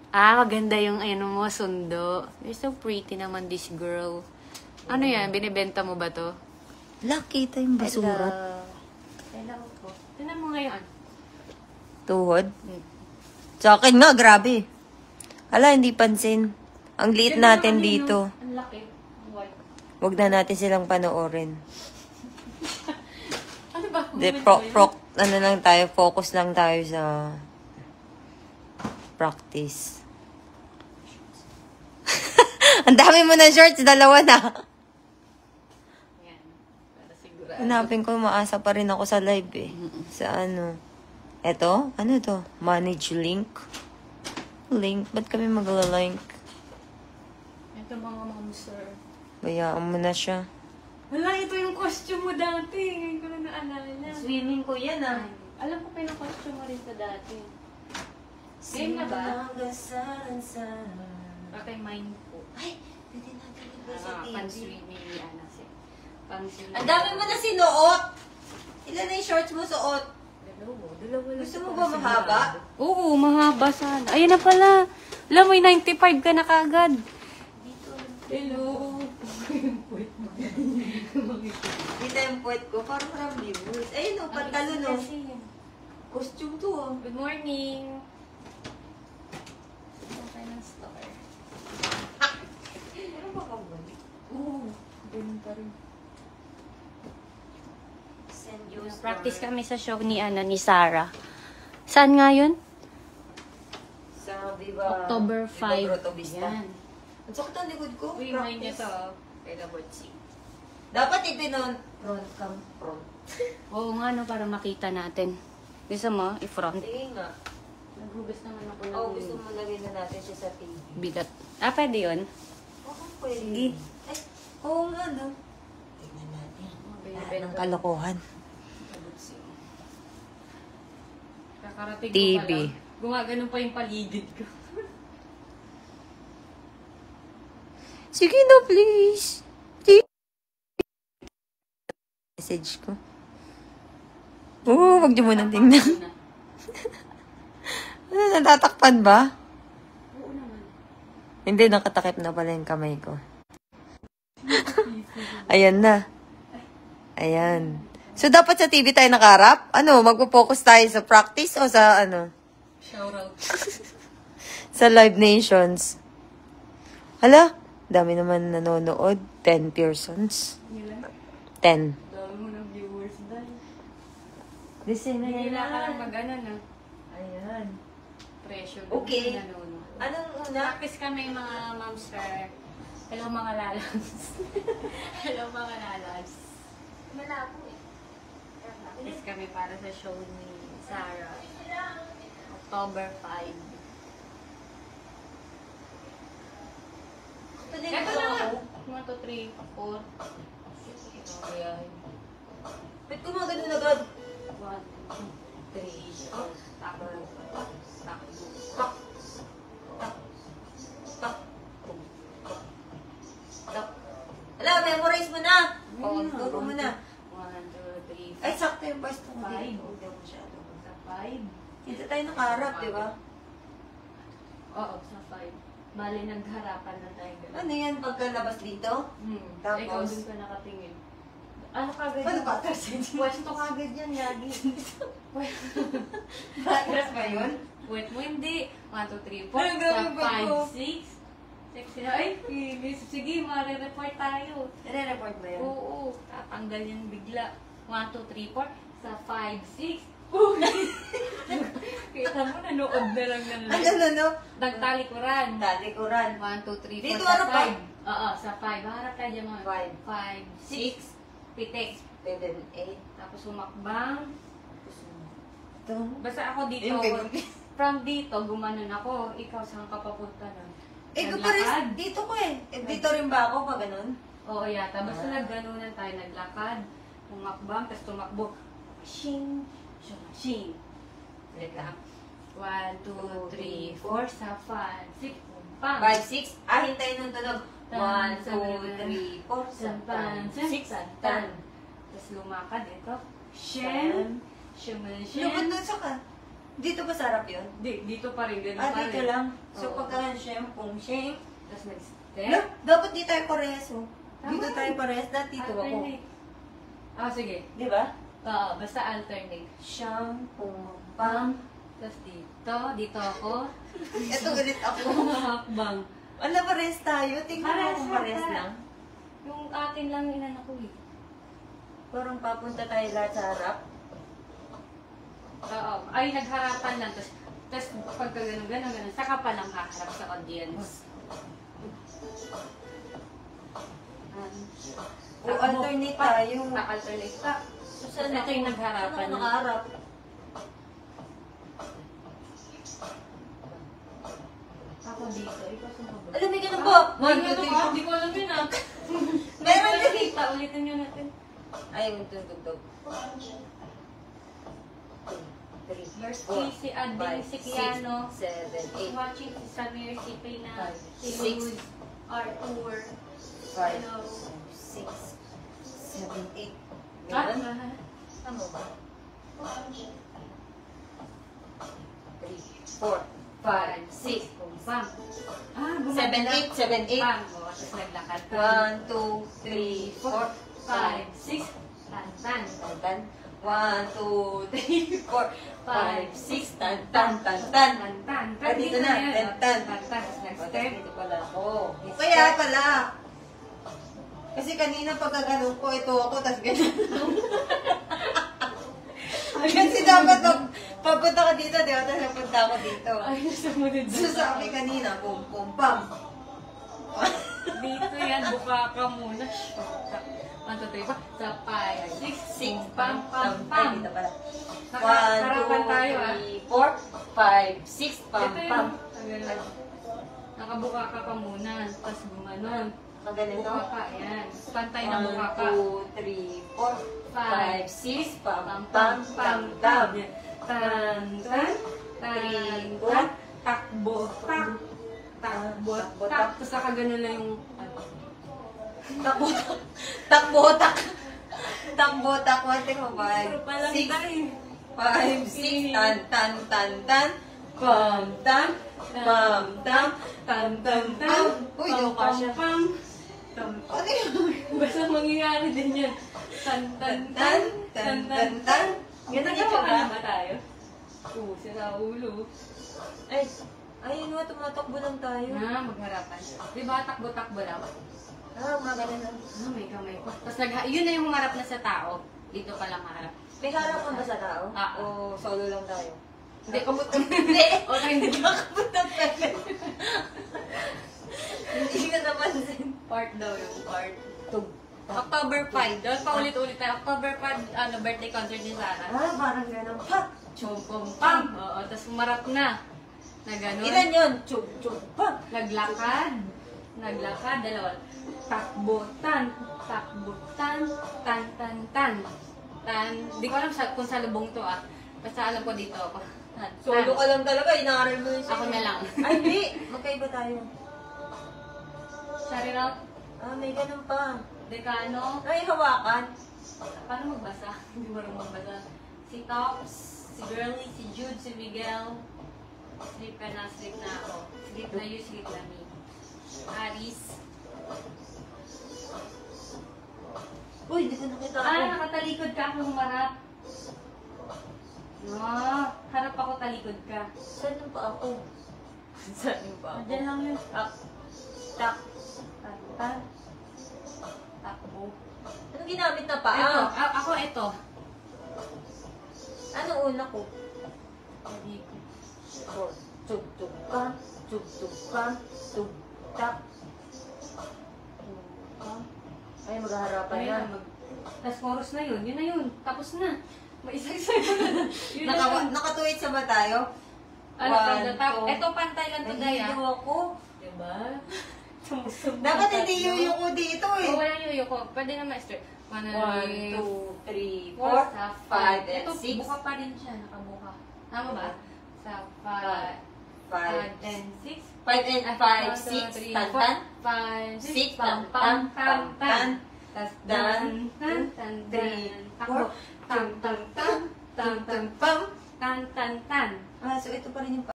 Ah, maganda yung ano mo, sundo. You're so pretty naman, this girl. Ano yan? Binibenta mo ba to? Laki tayo yung basurat. Kailangan ko. Tignan mo ngayon. Tuhod? Sa akin nga, grabe. Ala, hindi pansin. Ang liit natin dito. Ang laki. White. Huwag na natin silang panoorin. Ano ba? Ano lang tayo, focus lang tayo sa practice. Ang dami mo ng shorts, dalawa na. Yan. Para sigurado. Hanapin ko, maasa pa rin ako sa live eh. Sa ano. Eto? Ano to? Manage link? Link? Ba't kami magla-link? Ito mga mamser. Bayaan mo na siya. Wala, ito yung costume mo dati. Ngayon ko na naalala. Swimming ko yan ah. Alam ko pa yung costume mo rin sa dati. Game na ba? Okay, mine po. Ay, pwede natin iba sa TV. Pang-swimming yan kasi. Pang-swimming. Ang dami mo na sinuot! Ilan na yung shorts mo suot? Dalawa lang. Gusto mo ba mahaba? Oo, mahaba sana. Ayun na pala. Alam mo, 95 ka na kagad. Hello. Dito yung puwet ko, parang parang viewers. Ayun o, pantalon o. Costume to o. Good morning. Okay ng store. Ano ba kang balik? Oo, ganun pa rin. Send you Practice kami sa show ni Sarah. Saan nga yun? Sa Viva... October 5. Viva Grotto Vista. Yan. Ang sakit ang likod ko. Uy, may niya to. Kaya Bortsi. Dapat ipinon. Front cam. Front. Oo nga, no, para makita natin. Gusto mo, i-front. Sige nga. Naghugas naman ako ng Oo, gusto mo lagyan na natin siya sa TV. bigat. Ah, pwede yun? Oo, pwede. Sige. Ay, oo nga no. Tignan natin. Lahat ng kalokohan. Kakarating TV. ko pa lang. Gumaganon pa yung paligid ko. Sige na, please. Message ko. Oo, wag niyo muna tingnan. Ano, natatakpan ba? Oo naman. Hindi, nakatakip na pala yung kamay ko. Ayan na. Ayan. So, dapat sa TV tayo nakaharap? Ano, magpo-focus tayo sa practice o sa ano? Shout out. Sa Live Nations. Hala, dami naman nanonood. 10 persons. 10. Dami mo ng viewers dahil. Listen na Hindi na ka lang mag-ano na. Ayan. Presyo. Okay. Nanono. Anong una? Practice kami mga momster. Hello mga lalabs. Hello mga lalabs. Malabo eh. Practice kami para sa show ni Sarah. October 5. Ito na nga. 1, 2, 3, 4. Ayan. Ba't gumagano na agad? 1, 2, 3, 4. Takbo. Takbo. Tak. Tak. Tak. Tak. Ala, memorize mo na. Oo, turo mo na. 1, 2, 3, 4. Ay, sakto yung pwesto ko. 5. Hindi ako masyado. Sa 5. Dito tayo nakaharap, di ba? Oo, sa 5. Bali, nagharapan na tayo. Ano yan pagkalabas dito? Tapos? Ikaw dun ka nakatingin. Ano kagad Ano yun? ba? Pwesto kagad yan, Yagi. Batras ba yun? Wait mo, hindi. 1, 2, 3, 4. Ay, Sa grabe ba ko? 5, 6. 6 na. Ay, Phyllis. Sige, mare-report tayo. Nare-report ba yun? Oo, tatanggal yan bigla. 1, 2, 3, 4. Sa 5, 6. Kita mo, nanood na lang ng Ano? Nagtalikuran. Talikuran. 1, 2, 3, 4, Dito, sa harap ba? 5. Oo, sa 5. Harap tayo dyan mga 5. 5, 6, pitik. 7, 8. Tapos humakbang. Ito. Basta ako dito. Yung ganun. From dito, gumanon ako. Ikaw, saan ka papunta nun? Eh, Naglakad? dito ko eh. Dito rin ba ako pag ganun? Oo, yata. Basta nagganunan tayo. Naglakad. Humakbang, tapos tumakbo. Shing! Shing! Wait lang. 1, 2, 3, 4, sa 5, 6, pang! 5, 6. Ah, hintayin ng tunog. 1, 2, 3, 4, Sampan, 6, tan. Tapos lumakad ito. Shem, Lubot Shem, dun sa ka. Dito ba sarap yun? Dito pa rin, ganun Ah, pa dito rin. lang. So, Oo. pagka siyempong shame. Tapos nag-step. No, dapat di tayo parehas, oh. Tama. Dito tayo parehas. Dati dito ako. Alternate. Sige. Di ba? Oo, basta alternate. Shampoo, pam. Tapos dito ako. Ito ulit ako. Hakbang. Ano, parehas tayo? Tingnan mo Parehas kung parehas tayo. lang. Yung atin lang inano ko eh. Parang papunta tayo lahat sa harap. Oo. Ay, nagharapan lang. Tapos pagka ganun, saka pa lang haharap sa audience. O, alternate tayo. Alternate ka. Saan Ito yung nagharapan. Saan ako nakaharap? Ako dito. Ikaw sa baba. Alam, may ganun po. 1, 2, 3, 4. Hindi ko alam yun ah. Meron din. Kita, ulitin nyo natin. Ay, tugtog. 3, Verse 4, 3, si Ading, si Kiano. 7, 8, Watching si Samir, si Pina, Five, si six, Luz, Arthur. 5, Hello. 6, 7, 8. Ah, Meron? Tama ba? 3, 4, 5, 6, Pam. Ah, 7, 8, 7, 8. Pam. O, tapos naglakad ka. 1, 2, 3, 4, 5, 6, tan-tan. Tan-tan. 1, 2, 3, 4, 5, 6, tan-tan. Tan-tan. Ah, dito na, tan-tan. Tan-tan. Next-step. Dito pala ako. Kaya pala. Kasi kanina pagkagano ko, ito ako, tas ganyan. Kasi dapat papunta ka dito, di ba? Tapos napunta ako dito. Ay, sumunod So sabi kanina, pum pum pam. Dito yan, buka ka muna. 1, 2, 3, 4. Sa 5, 6, 6, pam, pam, pam. Ay, dito pala. 1, 2, Nakaharapan tayo, 3, 4, 5, 6, pam, Ito pam. yun. Nakabuka ka pa muna. Tapos gumanon. Ganito. Buka ka, yan. Pantay na buka ka. 1, 2, 3, 4, 5, 6, pam, Pam, pam, pam, pam, pam. pam. Tan, tan, tan, tan. Takbo, tak. Takbo, tak. Tapos nakaganon lang yung... Takbo, takbo, tak. Takbo, tak. 1, 2, 5, 6, 5, 6, tan, tan, tan, tan. Pam, tam, pam, tam, tam, tam, tam. Uy, doon ka siya. Pam, Ano yun? basta mangyayari din yan. Tan, tan, tan, tan, tan, tan. Ganun yung Nagawa tsura. na ba tayo? Oo, sila ulo. Ay, ayun nga, tumatakbo lang tayo. Magharapan. Di ba takbo-takbo lang? Maganda na. May kamay ko. Tapos yun na yung humarap na sa tao. Dito pa lang harap. May harap ka ba sa tao? Ah. O solo lang tayo? Hindi, hindi. O, hindi. Nakabutang ka na. Hindi ka napansin. Part daw yung part. October 5. Doon pa ulit-ulit tayo. October 5, birthday concert ni Sarah. Parang gano'n. Pa! Chum, pum, pam. Oo, tapos humarap na. Na gano'n. Ilan yun? Chug, chug, pa! Naglakad. Naglakad, dalawa. Takbo, tan. Takbo, tan. Tan, tan, tan. Tan. Di ko alam kung sa lubong to ah. Basta alam ko dito ako. Tan, Solo tan. ka lang talaga, inaaral mo yun Ako na lang. Ay, hindi. Magkaiba tayo. Sorry out. May ganun pa. Decano. Ay, hawakan. Paano magbasa? Hindi marunong magbasa. Si Tops, si Girlie, si Jude, si Miguel. Sleep ka na, sleep na ako. Sleep na you, sleep na me. Aris. Uy, hindi ko nakita ako. Nakatalikod ka ako humarap. No, harap ako, talikod ka. Saan yung pa ako? Saan yung pa ako? Diyan lang yun. Tak. Tak. Tanta. Takbo. Ano ginamit na pa? Ito, ako ito. Ano una ko? Talikod. Tug, tug ka. Tug, tug ka. Tug, tak. Tug ka. Ay, maghaharapan na. Ayun, tas chorus na yun. Yun na yun. Tapos na. May isa-isa yun. Yun na yun. Nakatuwid sa ba tayo? Ano, from the top. 1, 2. Ito, pantay lang to, Daya. Nandito ako. Diba? Dapat hindi yuyo ko dito eh. O, walang yuyo ko. Pwede naman straight. 1, 2, 3, 4, 5, and Ito, 6. buka pa rin siya. Nakabuka. Tama ba? Sa 5 5, and 6. 5 and 5, 6, tan, tan. 5, 6, 6, pam, pam, pam, tan. Tas Dan, dan, tan, tan, three, takbo. Tam, tam, tam, tam, tam, Pam, Tan, tan, tan. So ito pa rin yung